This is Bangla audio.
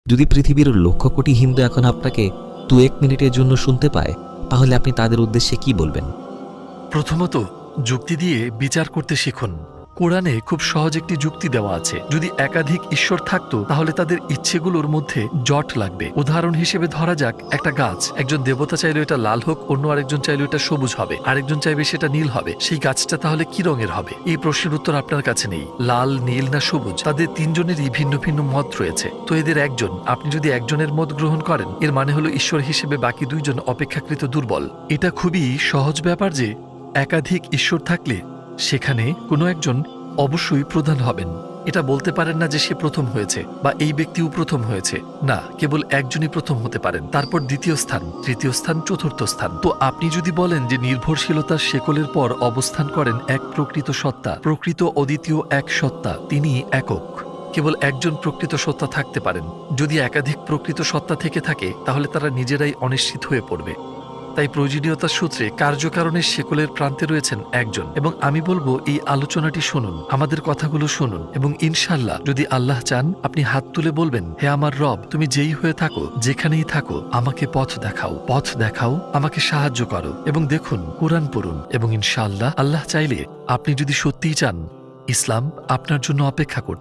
যদি পৃথিবীর লক্ষ কোটি হিন্দু এখন আপনাকে 2-1 মিনিটের জন্য শুনতে পায়, তাহলে আপনি তাদের উদ্দেশ্যে কি বলবেন? প্রথমত, যুক্তি দিয়ে বিচার করতে শিখুন। কোরআনে খুব সহজ একটি যুক্তি দেওয়া আছে। যদি একাধিক ঈশ্বর থাকতো তাহলে তাদের ইচ্ছেগুলোর মধ্যে জট লাগবে। উদাহরণ হিসেবে ধরা যাক একটা গাছ, একজন দেবতা চাইলে এটা লাল হোক, অন্য আরেকজন চাইলে এটা সবুজ হবে, আরেকজন চাইবে সেটা নীল হবে। সেই গাছটা তাহলে কি রঙের হবে? এই প্রশ্নের উত্তর আপনার কাছে নেই। লাল, নীল না সবুজ, তাদের তিনজনেরই ভিন্ন ভিন্ন মত রয়েছে। তো এদের একজন, আপনি যদি একজনের মত গ্রহণ করেন, এর মানে হলো ঈশ্বর হিসেবে বাকি দুইজন অপেক্ষাকৃত দুর্বল। এটা খুবই সহজ ব্যাপার যে একাধিক ঈশ্বর থাকলে সেখানে কোনো একজন অবশ্যই প্রধান হবেন। এটা বলতে পারেন না যে সে প্রথম হয়েছে বা এই ব্যক্তিও প্রথম হয়েছে। না, কেবল একজনই প্রথম হতে পারেন, তারপর দ্বিতীয় স্থান, তৃতীয় স্থান, চতুর্থ স্থান। তো আপনি যদি বলেন যে নির্ভরশীলতার শেকলের পর অবস্থান করেন এক প্রকৃত সত্তা, প্রকৃত অদ্বিতীয় এক সত্তা, তিনি একক। কেবল একজন প্রকৃত সত্তা থাকতে পারেন। যদি একাধিক প্রকৃত সত্তা থেকে থাকে তাহলে তারা নিজেরাই অনিশ্চিত হয়ে পড়বে। তাই প্রয়োজনীয়তার সূত্রে কার্যকারণের শেকলের প্রান্তে রয়েছেন একজন। এবং আমি বলবো এই আলোচনাটি শুনুন, আমাদের কথাগুলো শুনুন, এবং ইনশাল্লাহ যদি আল্লাহ চান আপনি হাত তুলে বলবেন, হে আমার রব, তুমি যেই হয়ে থাকো, যেখানেই থাকো, আমাকে পথ দেখাও, পথ দেখাও, আমাকে সাহায্য করো। এবং দেখুন, কোরআন পড়ুন, এবং ইনশাল্লাহ আল্লাহ চাইলে আপনি যদি সত্যিই চান, ইসলাম আপনার জন্য অপেক্ষা করছে।